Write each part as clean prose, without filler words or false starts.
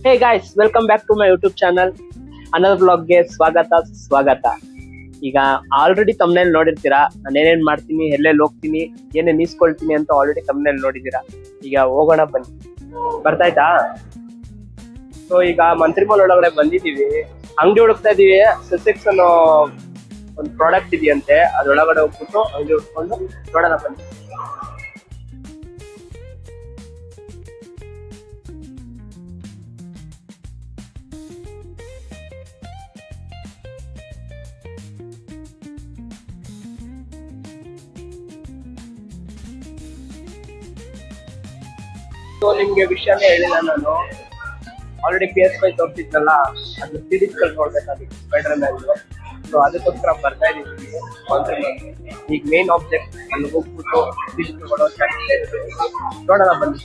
Hey guys, welcome back to my YouTube channel. Another ಬ್ಲಾಗ್ಗೆ ಸ್ವಾಗತ. ಈಗ ಆಲ್ರೆಡಿ ತಮ್ಮನೇಲಿ ನೋಡಿರ್ತೀರಾ, ನಾನು ಏನೇನ್ ಮಾಡ್ತೀನಿ, ಎಲ್ಲೆಲ್ಲಿ ಹೋಗ್ತೀನಿ, ಏನೇನ್ ಈಸ್ಕೊಳ್ತೀನಿ ಅಂತ ಆಲ್ರೆಡಿ ತಮ್ಮನೇಲಿ ನೋಡಿದ್ದೀರಾ. ಈಗ ಹೋಗೋಣ ಬನ್ನಿ, ಬರ್ತಾಯ್ತಾ? ಸೊ ಈಗ ಮಂತ್ರಿ ಮಾಲ್ ಒಳಗಡೆ ಬಂದಿದ್ದೀವಿ, ಅಂಗಡಿ ಹುಡುಕ್ತಾ ಇದೀವಿ. ಸೆಸೆಕ್ಸ್ ಅನ್ನೋ ಒಂದು ಪ್ರಾಡಕ್ಟ್ ಇದೆಯಂತೆ, ಅದ್ರೊಳಗಡೆ ಹೋಗ್ಬಿಟ್ಟು ಅಂಗಡಿ ಹುಡ್ಕೊಂಡು ನೋಡೋಣ ಬನ್ನಿ. ಸೊ ನಿಮ್ಗೆ ವಿಷಯನೇ ಹೇಳಿಲ್ಲ ನಾನು. ಆಲ್ರೆಡಿ PS5 ತೋರಿಸಿದ್ನಲ್ಲ, ಅದು ಸೀರೀಸ್ ನೋಡ್ಬೇಕಾಗಿತ್ತು ಸ್ಪೈಡರ್ ಮ್ಯಾನ್. ಸೊ ಅದಕ್ಕೋಸ್ಕರ ಬರ್ತಾ ಇದೀವಿ. ಈಗ ಮೇನ್ ಆಬ್ಜೆಕ್ಟ್ ಅಲ್ಲಿ ಹೋಗ್ಬಿಟ್ಟು ಸೀರೀಸ್ ತಗೊಳ್ಳೋ ನೋಡೋಣ ಬನ್ನಿ.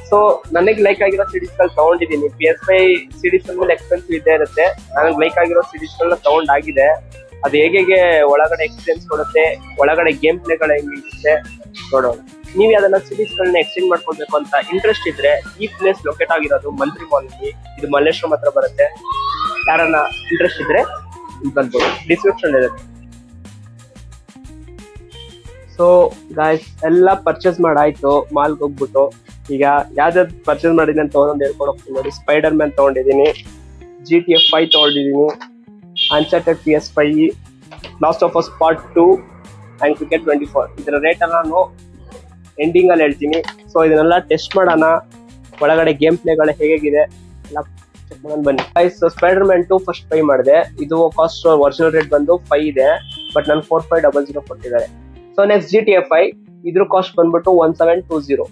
ಸೊ ನನಗೆ ಲೈಕ್ ಆಗಿರೋ ಸಿರೀಸ್ ಗಳು ತಗೊಂಡಿದ್ದೀನಿ. PS5 ಸಿರೀಸ್ ಮೇಲೆ ಎಕ್ಸ್ಪೆನ್ಸಿವ್ ಇದ್ದೇ ಇರುತ್ತೆ. ನನಗೆ ಲೈಕ್ ಆಗಿರೋ ಸಿರೀಸ್ ಗಳನ್ನ ತಗೊಂಡಾಗಿದೆ. ಅದು ಹೇಗೆ ಒಳಗಡೆ ಎಕ್ಸ್ಪೀರಿಯನ್ಸ್ ಕೊಡುತ್ತೆ, ಒಳಗಡೆ ಗೇಮ್ ಪ್ಲೇಗಳು ಹೆಂಗಿರುತ್ತೆ ನೋಡೋಣ. ನೀವು ಯಾವ್ದನ್ನ ಸಿರೀಸ್ ಗಳನ್ನ ಎಕ್ಸ್ಚೇಂಜ್ ಮಾಡ್ಕೊಳ್ಬೇಕು ಅಂತ ಇಂಟ್ರೆಸ್ಟ್ ಇದ್ರೆ, ಈ ಪ್ಲೇಸ್ ಲೊಕೇಟ್ ಆಗಿರೋದು ಮಂತ್ರಿ ಮಾಲ್ ಅಲ್ಲಿ. ಇದು ಮಲ್ಲೇಶ್ವರಂ ಹತ್ರ ಬರುತ್ತೆ. ಯಾರನ್ನ ಇಂಟ್ರೆಸ್ಟ್ ಇದ್ರೆ ಇಲ್ಲಿ ಬಂದ್ಬೋದು, ಡಿಸ್ಕ್ರಿಪ್ಷನ್ ಇರುತ್ತೆ. ಸೊ ಗಾಯ್ಸ್, ಎಲ್ಲ ಪರ್ಚೇಸ್ ಮಾಡಾಯ್ತು ಮಾಲ್ಗೆ ಹೋಗ್ಬಿಟ್ಟು. ಈಗ ಯಾವ್ದಾವ್ದು ಪರ್ಚೇಸ್ ಮಾಡಿದ್ದೀನಿ ಅಂತ ಒಂದೊಂದು ಹೇಳ್ಕೊಂಡು ಹೋಗ್ತೀನಿ ನೋಡಿ. ಸ್ಪೈಡರ್ ಮ್ಯಾನ್ ತಗೊಂಡಿದ್ದೀನಿ, GTA 5 ತಗೊಂಡಿದ್ದೀನಿ, uncharted PS5, last of us part 2 and cricket 24. ಇದರ ರೇಟ್ ಎಲ್ಲ ನಾನು ಎಂಡಿಂಗ್ ಅಲ್ಲಿ ಹೇಳ್ತೀನಿ. ಸೊ ಇದನ್ನೆಲ್ಲ ಟೆಸ್ಟ್ ಮಾಡೋಣ, ಒಳಗಡೆ ಗೇಮ್ ಪ್ಲೇಗಳು ಹೇಗಿದೆ ಎಲ್ಲ ಚೆಕ್ ಮಾಡೋಣ ಬನ್ನಿ. ಸ್ಪೈಡರ್ ಮ್ಯಾನ್ 2 ಫಸ್ಟ್ ಬೈ ಮಾಡಿದೆ. ಇದು ಕಾಸ್ಟ್ ಒರಿಜಿನಲ್ ರೇಟ್ ಬಂದು 5 ಇದೆ, ಬಟ್ ನಾನು 4500 ಕೊಟ್ಟಿದ್ದಾರೆ. ಸೊ ನೆಕ್ಸ್ಟ್ GTA 5, ಇದ್ರ ಕಾಸ್ಟ್ ಬಂದ್ಬಿಟ್ಟು 1720.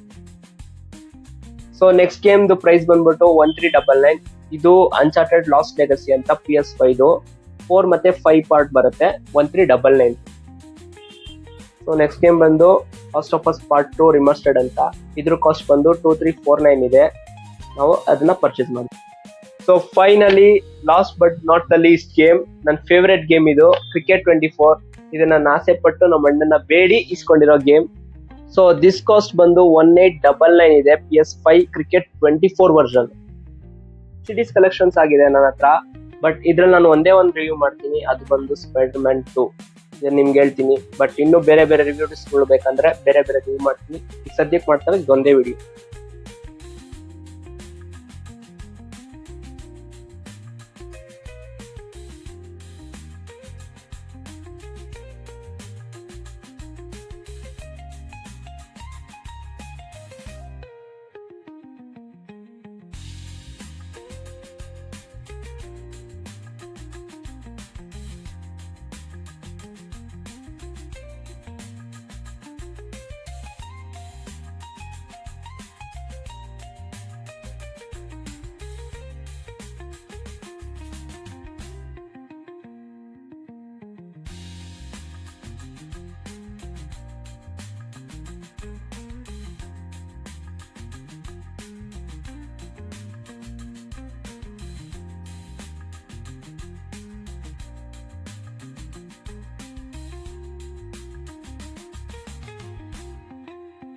ಸೊ ನೆಕ್ಸ್ಟ್ ಗೇಮ್ ಪ್ರೈಸ್ ಬಂದ್ಬಿಟ್ಟು 1399. ಇದು ಅನ್ಚಾರ್ಟೆಡ್ ಲಾಸ್ಟ್ ಲೆಗಸಿ ಅಂತ PS5 4 ಮತ್ತೆ 5 ಪಾರ್ಟ್ ಬರುತ್ತೆ, 1399. ಸೊ ನೆಕ್ಸ್ಟ್ ಗೇಮ್ ಬಂದು ಲಾಸ್ಟ್ ಆಫ್ ಅಸ್ ಪಾರ್ಟ್ 2 ರಿಮಸ್ಟರ್ಡ್ ಅಂತ. ಇದ್ರ ಕಾಸ್ಟ್ ಬಂದು 2349 ಇದೆ. ನಾವು ಅದನ್ನ ಪರ್ಚೇಸ್ ಮಾಡಿ. So finally last but not the least game, ನನ್ನ ಫೇವ್ರೆಟ್ ಗೇಮ್ ಇದು, ಕ್ರಿಕೆಟ್ 24. ಇದನ್ನ ನಾನು ಆಸೆ ಪಟ್ಟು ನಮ್ಮ ಅಣ್ಣನ ಬೇಡಿ ಇಸ್ಕೊಂಡಿರೋ ಗೇಮ್. ಸೊ ದಿಸ್ ಕಾಸ್ಟ್ ಬಂದು 1899 ಇದೆ. PS5 cricket 24 version. Cities collections ಆಗಿದೆ ನನ್ನ ಹತ್ರ, ಬಟ್ ಇದ್ರಲ್ಲಿ ನಾನು ಒಂದೇ ಒಂದು ರಿವ್ಯೂ ಮಾಡ್ತೀನಿ, ಅದು ಬಂದು ಸ್ಪೈಡರ್ ಮ್ಯಾನ್ 2. ಇದನ್ನ ನಿಮ್ಗೆ ಹೇಳ್ತೀನಿ, ಬಟ್ ಇನ್ನೂ ಬೇರೆ ಬೇರೆ ರಿವ್ಯೂಸ್ ಬೇಕಂದ್ರೆ ಬೇರೆ ಬೇರೆ ರಿವ್ಯೂ ಮಾಡ್ತೀನಿ. ಈಗ ಸದ್ಯಕ್ಕೆ ಮಾಡ್ತಾರೆ ಇದೊಂದೇ ವಿಡಿಯೋ.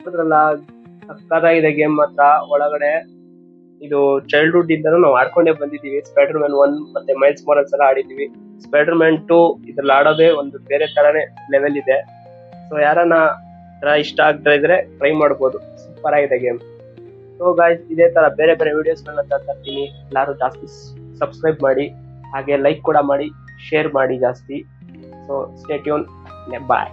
ಅದ್ರಲ್ಲ ಸಕ್ಕತ್ತಾಗಿದೆ ಗೇಮ್ ಮಾತ್ರ. ಒಳಗಡೆ ಇದು ಚೈಲ್ಡ್ಹುಡ್ ಇಂದನೂ ನಾವು ಆಡ್ಕೊಂಡೇ ಬಂದಿದೀವಿ. ಸ್ಪೈಡರ್ ಮ್ಯಾನ್ 1 ಮತ್ತೆ ಮೈಲ್ಸ್ ಮಾರಲ್ಸ್ ಎಲ್ಲ ಆಡಿದೀವಿ. ಸ್ಪೈಡರ್ ಮ್ಯಾನ್ 2 ಇದ್ರಲ್ಲಿ ಆಡೋದೇ ಒಂದು ಬೇರೆ ತರಾನೇ ಲೆವೆಲ್ ಇದೆ. ಸೊ ಯಾರನ್ನ ಇಷ್ಟ ಆಗ್ತಾ ಇದ್ರೆ ಟ್ರೈ ಮಾಡ್ಬೋದು, ಸೂಪರ್ ಆಗಿದೆ ಗೇಮ್. ಸೊ ಗಾಯ್ಸ್, ಇದೇ ತರ ಬೇರೆ ಬೇರೆ ವಿಡಿಯೋಸ್ ಗಳನ್ನ ತರ್ತೀನಿ. ಎಲ್ಲರೂ ಜಾಸ್ತಿ ಸಬ್ಸ್ಕ್ರೈಬ್ ಮಾಡಿ, ಹಾಗೆ ಲೈಕ್ ಕೂಡ ಮಾಡಿ, ಶೇರ್ ಮಾಡಿ ಜಾಸ್ತಿ. ಸೊ ಸ್ಟೇ ಟ್ಯೂನ್, ಬಾಯ್.